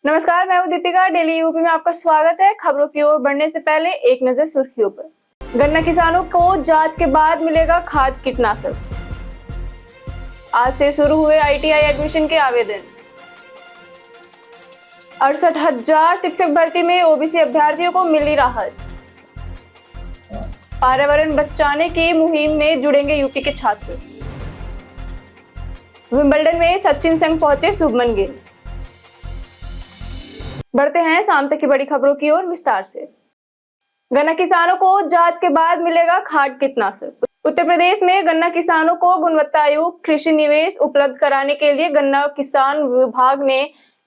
नमस्कार, मैं हूं दीपिका। डेली यूपी में आपका स्वागत है। खबरों की ओर बढ़ने से पहले एक नजर सुर्खियों पर। गन्ना किसानों को जांच के बाद मिलेगा खाद कीटनाशक। आज से शुरू हुए आईटीआई एडमिशन के आवेदन। 68,000 शिक्षक भर्ती में ओबीसी अभ्यर्थियों को मिली राहत। पर्यावरण बचाने की मुहिम में जुड़ेंगे यूपी के छात्र। विंबलडन में सचिन संग पहुंचे शुभमन गिल। बढ़ते हैं शाम तक की बड़ी खबरों की ओर विस्तार से। गन्ना किसानों को जांच के बाद मिलेगा खाद कीटनाशक। उत्तर प्रदेश में गन्ना किसानों को गुणवत्तायुक्त कृषि निवेश उपलब्ध कराने के लिए गन्ना किसान विभाग ने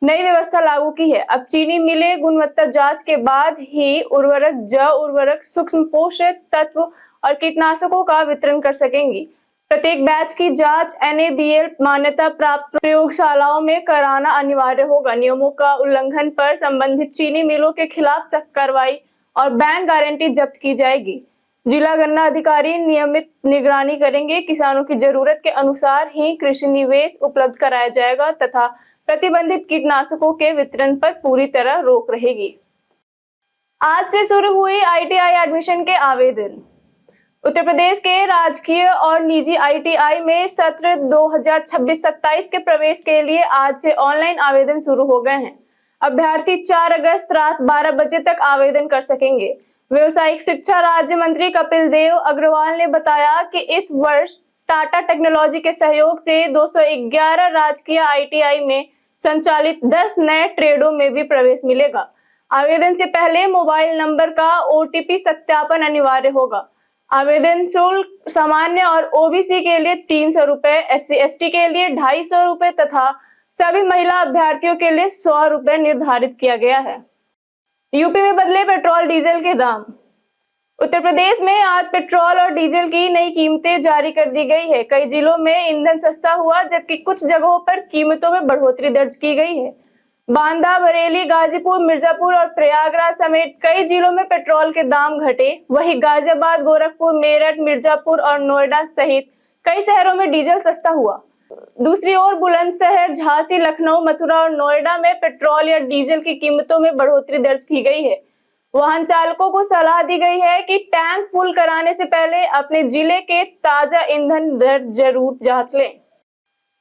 नई व्यवस्था लागू की है। अब चीनी मिलें गुणवत्ता जांच के बाद ही उर्वरक, जैव उर्वरक, सूक्ष्म पोषक तत्व और कीटनाशकों का वितरण कर सकेंगी। प्रत्येक बैच की जांच NABL मान्यता प्राप्त प्रयोगशालाओं में कराना अनिवार्य होगा। नियमों का उल्लंघन पर संबंधित चीनी मिलों के खिलाफ सख्त कार्रवाई और बैंक गारंटी जब्त की जाएगी। जिला गन्ना अधिकारी नियमित निगरानी करेंगे। किसानों की जरूरत के अनुसार ही कृषि निवेश उपलब्ध कराया जाएगा तथा प्रतिबंधित कीटनाशकों के वितरण पर पूरी तरह रोक रहेगी। आज से शुरू हुई आईटीआई एडमिशन के आवेदन। उत्तर प्रदेश के राजकीय और निजी आईटीआई में सत्र 2026-27 के प्रवेश के लिए आज से ऑनलाइन आवेदन शुरू हो गए हैं। अभ्यर्थी 4 अगस्त रात 12 बजे तक आवेदन कर सकेंगे। व्यावसायिक शिक्षा राज्य मंत्री कपिल देव अग्रवाल ने बताया कि इस वर्ष टाटा टेक्नोलॉजी के सहयोग से 211 राजकीय आईटीआई में संचालित 10 नए ट्रेडों में भी प्रवेश मिलेगा। आवेदन से पहले मोबाइल नंबर का OTP सत्यापन अनिवार्य होगा। आवेदन शुल्क सामान्य और ओबीसी के लिए 300 रुपए, SC/ST के लिए 250 रुपए तथा सभी महिला अभ्यर्थियों के लिए 100 रुपए निर्धारित किया गया है। यूपी में बदले पेट्रोल डीजल के दाम। उत्तर प्रदेश में आज पेट्रोल और डीजल की नई कीमतें जारी कर दी गई है। कई जिलों में ईंधन सस्ता हुआ जबकि कुछ जगहों पर कीमतों में बढ़ोतरी दर्ज की गई है। बांदा, बरेली, गाजीपुर, मिर्जापुर और प्रयागराज समेत कई जिलों में पेट्रोल के दाम घटे। वहीं गाजियाबाद, गोरखपुर, मेरठ, मिर्जापुर और नोएडा सहित कई शहरों में डीजल सस्ता हुआ। दूसरी ओर बुलंदशहर, झांसी, लखनऊ, मथुरा और नोएडा में पेट्रोल या डीजल की कीमतों में बढ़ोतरी दर्ज की गई है। वाहन चालकों को सलाह दी गई है कि टैंक फुल कराने से पहले अपने जिले के ताजा ईंधन दर जरूर जांच लें।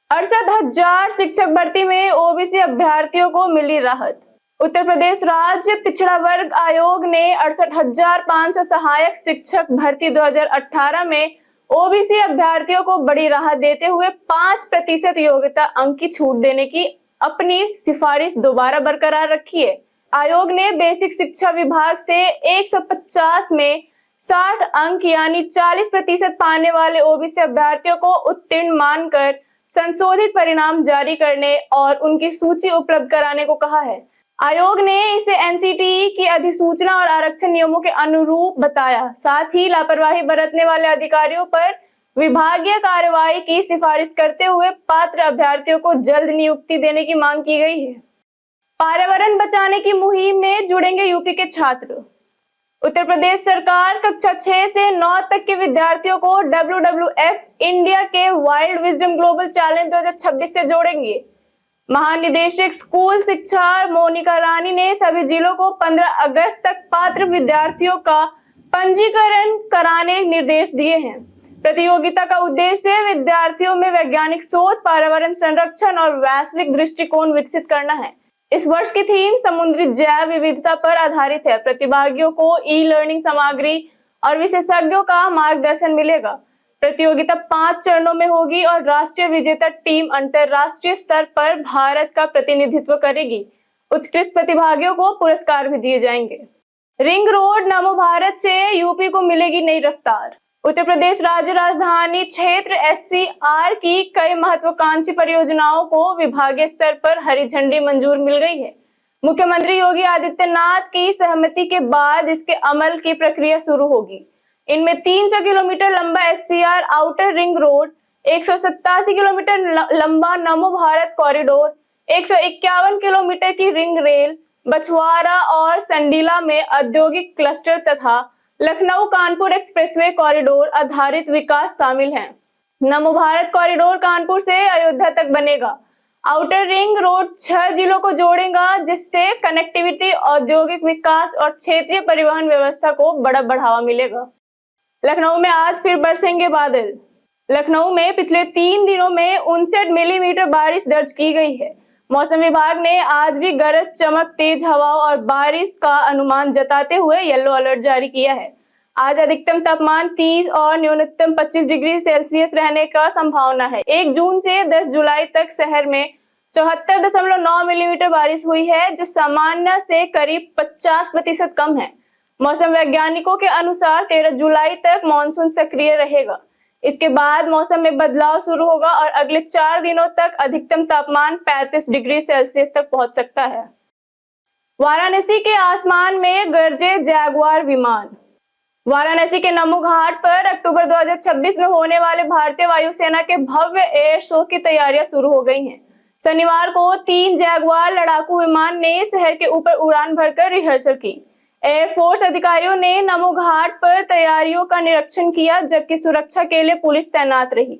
68,000 शिक्षक भर्ती में ओबीसी अभ्यर्थियों को मिली राहत। उत्तर प्रदेश राज्य पिछड़ा वर्ग आयोग ने 68,500 सहायक शिक्षक भर्ती 2018 में ओबीसी अभ्यर्थियों को बड़ी राहत देते हुए 5% योग्यता अंक की छूट देने की अपनी सिफारिश दोबारा बरकरार रखी है। आयोग ने बेसिक शिक्षा विभाग से 150 में 60 अंक यानी 40% पाने वाले ओबीसी अभ्यर्थियों को उत्तीर्ण मानकर संशोधित परिणाम जारी करने और उनकी सूची उपलब्ध कराने को कहा है। आयोग ने इसे NCTE की अधिसूचना और आरक्षण नियमों के अनुरूप बताया। साथ ही लापरवाही बरतने वाले अधिकारियों पर विभागीय कार्रवाई की सिफारिश करते हुए पात्र अभ्यर्थियों को जल्द नियुक्ति देने की मांग की गई है। पर्यावरण बचाने की मुहिम में जुड़ेंगे यूपी के छात्र। उत्तर प्रदेश सरकार कक्षा 6 से 9 तक के विद्यार्थियों को WWF इंडिया के वाइल्ड विजडम ग्लोबल चैलेंज 2026 से जोड़ेंगे। महानिदेशक स्कूल शिक्षा मोनिका रानी ने सभी जिलों को 15 अगस्त तक पात्र विद्यार्थियों का पंजीकरण कराने निर्देश दिए हैं। प्रतियोगिता का उद्देश्य विद्यार्थियों में वैज्ञानिक सोच, पर्यावरण संरक्षण और वैश्विक दृष्टिकोण विकसित करना है। इस वर्ष की थीम समुद्री जैव विविधता पर आधारित है। प्रतिभागियों को ई-लर्निंग सामग्री और विशेषज्ञों का मार्गदर्शन मिलेगा। प्रतियोगिता 5 चरणों में होगी और राष्ट्रीय विजेता टीम अंतरराष्ट्रीय स्तर पर भारत का प्रतिनिधित्व करेगी। उत्कृष्ट प्रतिभागियों को पुरस्कार भी दिए जाएंगे। रिंग रोड नमो भारत से यूपी को मिलेगी नई रफ्तार। उत्तर प्रदेश राज्य राजधानी क्षेत्र SCR की कई महत्वाकांक्षी परियोजनाओं को विभागीय स्तर पर हरी झंडी मंजूर मिल गई है। मुख्यमंत्री योगी आदित्यनाथ की सहमति के बाद इसके अमल की प्रक्रिया शुरू होगी। इनमें 300 किलोमीटर लंबा SCR outer ring road, 187 kilometre लंबा नमो भारत कॉरिडोर, 151 किलोमीटर की रिंग रेल, बछवाड़ा और संडीला में औद्योगिक क्लस्टर तथा लखनऊ कानपुर एक्सप्रेसवे कॉरिडोर आधारित विकास शामिल हैं। नमो भारत कॉरिडोर कानपुर से अयोध्या तक बनेगा। आउटर रिंग रोड 6 जिलों को जोड़ेगा, जिससे कनेक्टिविटी, औद्योगिक विकास और क्षेत्रीय परिवहन व्यवस्था को बड़ा बढ़ावा मिलेगा। लखनऊ में आज फिर बरसेंगे बादल। लखनऊ में पिछले 3 दिनों में 59 मिलीमीटर बारिश दर्ज की गई है। मौसम विभाग ने आज भी गरज चमक, तेज हवाओं और बारिश का अनुमान जताते हुए येलो अलर्ट जारी किया है। आज अधिकतम तापमान 30 और न्यूनतम 25 डिग्री सेल्सियस रहने का संभावना है। 1 जून से 10 जुलाई तक शहर में 74.9 मिलीमीटर बारिश हुई है, जो सामान्य से करीब 50% कम है। मौसम वैज्ञानिकों के अनुसार 13 जुलाई तक मानसून सक्रिय रहेगा। इसके बाद मौसम में बदलाव शुरू होगा और अगले 4 दिनों तक अधिकतम तापमान 35 डिग्री सेल्सियस तक पहुंच सकता है। वाराणसी के आसमान में गरजे जैगुआर विमान। वाराणसी के नमो घाट पर अक्टूबर 2026 में होने वाले भारतीय वायुसेना के भव्य एयर शो की तैयारियां शुरू हो गई हैं। शनिवार को 3 जैगुआर लड़ाकू विमान ने शहर के ऊपर उड़ान भरकर रिहर्सल की। एयरफोर्स अधिकारियों ने नमो घाट पर तैयारियों का निरीक्षण किया, जबकि सुरक्षा के लिए पुलिस तैनात रही।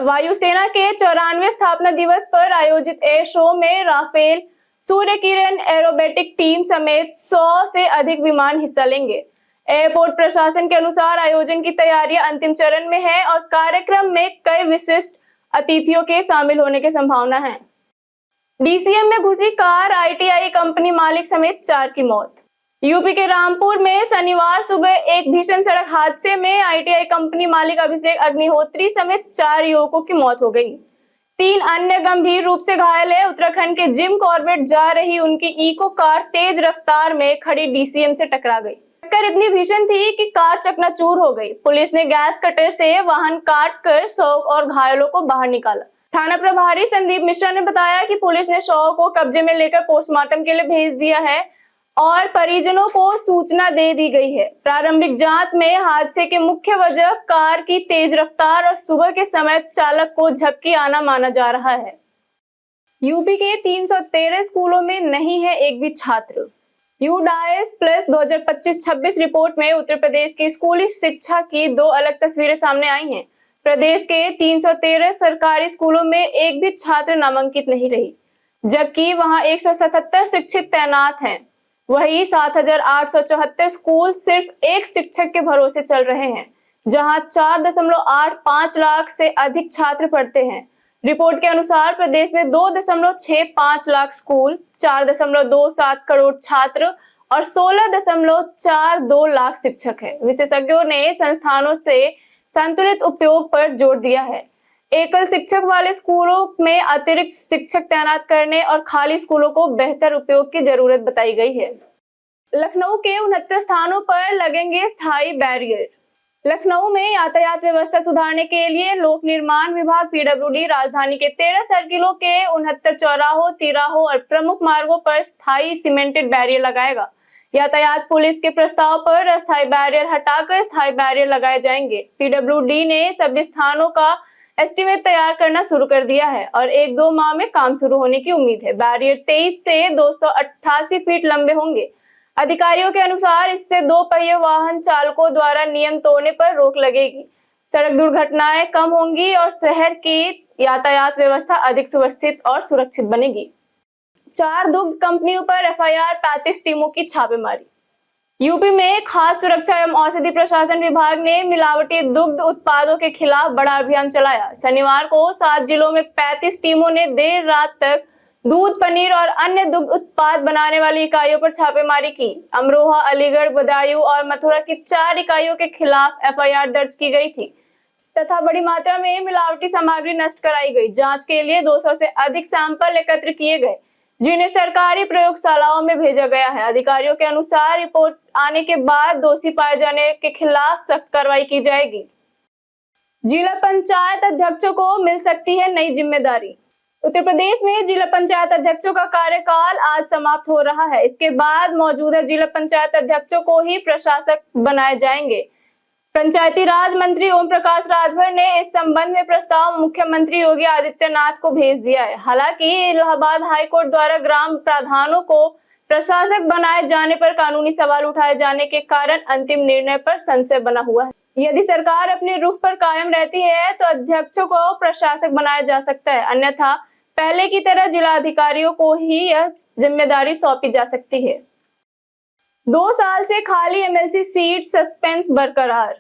वायुसेना के 94वें स्थापना दिवस पर आयोजित एयर शो में Rafale, Surya Kiran aerobatic team समेत 100 से अधिक विमान हिस्सा लेंगे। एयरपोर्ट प्रशासन के अनुसार आयोजन की तैयारियां अंतिम चरण में है और कार्यक्रम में कई विशिष्ट अतिथियों के शामिल होने की संभावना है। डीसीएम में घुसी कार, आईटीआई कंपनी मालिक समेत 4 की मौत। यूपी के रामपुर में शनिवार सुबह एक भीषण सड़क हादसे में आईटीआई कंपनी मालिक अभिषेक अग्निहोत्री समेत 4 युवकों की मौत हो गई। 3 अन्य गंभीर रूप से घायल है। उत्तराखंड के जिम कॉर्बेट जा रही उनकी इको कार तेज रफ्तार में खड़ी डीसीएम से टकरा गई। टक्कर इतनी भीषण थी कि कार चकनाचूर हो गई। पुलिस ने गैस कटर से वाहन काटकर शव और घायलों को बाहर निकाला। थाना प्रभारी संदीप मिश्रा ने बताया कि पुलिस ने शव को कब्जे में लेकर पोस्टमार्टम के लिए भेज दिया है और परिजनों को सूचना दे दी गई है। प्रारंभिक जांच में हादसे के मुख्य वजह कार की तेज रफ्तार और सुबह के समय चालक को झपकी आना माना जा रहा है। यूपी के 313 स्कूलों में नहीं है एक भी छात्र। यूडाइस प्लस 2025-26 रिपोर्ट में उत्तर प्रदेश की स्कूली शिक्षा की 2 अलग तस्वीरें सामने आई हैं। प्रदेश के 313 सरकारी स्कूलों में एक भी छात्र नामांकित नहीं रही, जबकि वहां 177 शिक्षक तैनात हैं। वही 7,874 स्कूल सिर्फ एक शिक्षक के भरोसे चल रहे हैं, जहां 4.85 लाख से अधिक छात्र पढ़ते हैं। रिपोर्ट के अनुसार प्रदेश में 2.65 लाख स्कूल, 4.27 करोड़ छात्र और 16.42 लाख शिक्षक हैं। विशेषज्ञों ने संस्थानों से संतुलित उपयोग पर जोर दिया है। एकल शिक्षक वाले स्कूलों में अतिरिक्त शिक्षक तैनात करने और खाली स्कूलों को बेहतर उपयोग की जरूरत बताई गई है। लखनऊ के 69 स्थानों पर लगेंगे स्थायी बैरियर। लखनऊ में यातायात व्यवस्था सुधारने के लिए लोक निर्माण विभाग पीडब्ल्यूडी राजधानी के 13 सर्किलों के 69 चौराहों, तिराहों और प्रमुख मार्गों पर स्थायी सीमेंटेड बैरियर लगाएगा। यातायात पुलिस के प्रस्ताव पर अस्थायी बैरियर हटाकर स्थायी बैरियर लगाए जाएंगे। पीडब्ल्यूडी ने सभी स्थानों का एस्टीमेट तैयार करना शुरू कर दिया है और 1-2 माह में काम शुरू होने की उम्मीद है। बैरियर 23 से 288 फीट लंबे होंगे। अधिकारियों के अनुसार इससे 2 पहिए वाहन चालकों द्वारा नियम तोड़ने पर रोक लगेगी, सड़क दुर्घटनाएं कम होंगी और शहर की यातायात व्यवस्था अधिक सुव्यवस्थित और सुरक्षित बनेगी। 4 दुग्ध कंपनियों पर एफआईआर, 35 टीमों की छापेमारी। यूपी में खाद्य सुरक्षा एवं औषधि प्रशासन विभाग ने मिलावटी दुग्ध उत्पादों के खिलाफ बड़ा अभियान चलाया। शनिवार को 7 जिलों में 35 टीमों ने देर रात तक दूध, पनीर और अन्य दुग्ध उत्पाद बनाने वाली इकाइयों पर छापेमारी की। अमरोहा, अलीगढ़, बदायूं और मथुरा की 4 इकाइयों के खिलाफ एफआईआर दर्ज की गई थी तथा बड़ी मात्रा में मिलावटी सामग्री नष्ट कराई गई। जांच के लिए 200 से अधिक सैंपल एकत्र किए गए, जिन्हें सरकारी प्रयोगशालाओं में भेजा गया है। अधिकारियों के अनुसार रिपोर्ट आने के बाद दोषी पाए जाने के खिलाफ सख्त कार्रवाई की जाएगी। जिला पंचायत अध्यक्षों को मिल सकती है नई जिम्मेदारी। उत्तर प्रदेश में जिला पंचायत अध्यक्षों का कार्यकाल आज समाप्त हो रहा है। इसके बाद मौजूदा जिला पंचायत अध्यक्षों को ही प्रशासक बनाए जाएंगे। पंचायती राज मंत्री ओम प्रकाश राजभर ने इस संबंध में प्रस्ताव मुख्यमंत्री योगी आदित्यनाथ को भेज दिया है। हालांकि इलाहाबाद हाईकोर्ट द्वारा ग्राम प्रधानों को प्रशासक बनाए जाने पर कानूनी सवाल उठाए जाने के कारण अंतिम निर्णय पर संशय बना हुआ है। यदि सरकार अपने रुख पर कायम रहती है तो अध्यक्षों को प्रशासक बनाया जा सकता है, अन्यथा पहले की तरह जिलाधिकारियों को ही यह जिम्मेदारी सौंपी जा सकती है। 2 साल से खाली एमएलसी सीट, सस्पेंस बरकरार।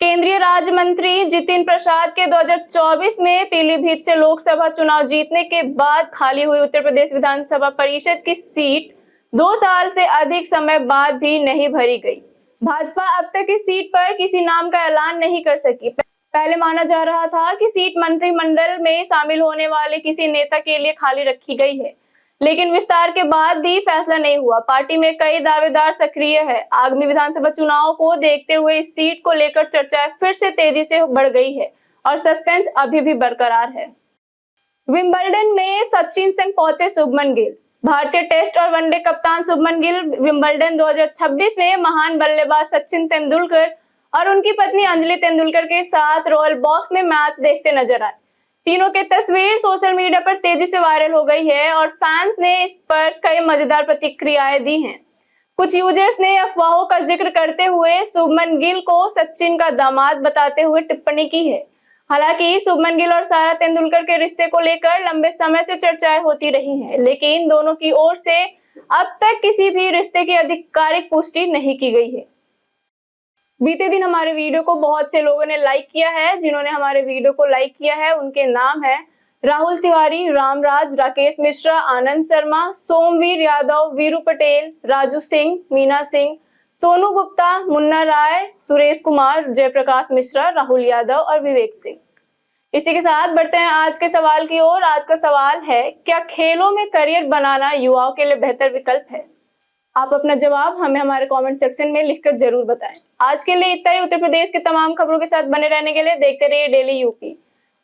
केंद्रीय राज्य मंत्री जितिन प्रसाद के 2024 में पीलीभीत से लोकसभा चुनाव जीतने के बाद खाली हुई उत्तर प्रदेश विधानसभा परिषद की सीट 2 साल से अधिक समय बाद भी नहीं भरी गई। भाजपा अब तक इस सीट पर किसी नाम का ऐलान नहीं कर सकी। पहले माना जा रहा था कि सीट मंत्रिमंडल में शामिल होने वाले किसी नेता के लिए खाली रखी गई है, लेकिन विस्तार के बाद भी फैसला नहीं हुआ। पार्टी में कई दावेदार सक्रिय है। आगामी विधानसभा चुनाव को देखते हुए इस सीट को लेकर चर्चाएं फिर से तेजी से बढ़ गई है और सस्पेंस अभी भी बरकरार है। विंबलडन में सचिन संग पहुंचे शुभमन गिल। भारतीय टेस्ट और वनडे कप्तान शुभमन गिल विंबलडन 2026 में महान बल्लेबाज सचिन तेंदुलकर और उनकी पत्नी अंजलि तेंदुलकर के साथ रॉयल बॉक्स में मैच देखते नजर आए। तीनों की तस्वीर सोशल मीडिया पर तेजी से वायरल हो गई है और फैंस ने इस पर कई मजेदार प्रतिक्रियाएं दी हैं। कुछ यूजर्स ने अफवाहों का जिक्र करते हुए शुभमन गिल को सचिन का दामाद बताते हुए टिप्पणी की है। हालांकि शुभमन गिल और सारा तेंदुलकर के रिश्ते को लेकर लंबे समय से चर्चाएं होती रही हैं, लेकिन दोनों की ओर से अब तक किसी भी रिश्ते की आधिकारिक पुष्टि नहीं की गई है। बीते दिन हमारे वीडियो को बहुत से लोगों ने लाइक किया है। जिन्होंने हमारे वीडियो को लाइक किया है उनके नाम है राहुल तिवारी, रामराज, राकेश मिश्रा, आनंद शर्मा, सोमवीर यादव, वीरू पटेल, राजू सिंह, मीना सिंह, सोनू गुप्ता, मुन्ना राय, सुरेश कुमार, जयप्रकाश मिश्रा, राहुल यादव और विवेक सिंह। इसी के साथ बढ़ते हैं आज के सवाल की ओर। आज का सवाल है, क्या खेलों में करियर बनाना युवाओं के लिए बेहतर विकल्प है? आप अपना जवाब हमें हमारे कमेंट सेक्शन में लिखकर जरूर बताएं। आज के लिए इतना ही। उत्तर प्रदेश की तमाम खबरों के साथ बने रहने के लिए देखते रहिए डेली यूपी।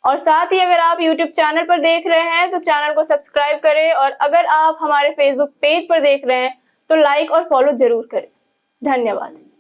और साथ ही अगर आप यूट्यूब चैनल पर देख रहे हैं तो चैनल को सब्सक्राइब करें, और अगर आप हमारे फेसबुक पेज पर देख रहे हैं तो लाइक और फॉलो जरूर करें। धन्यवाद।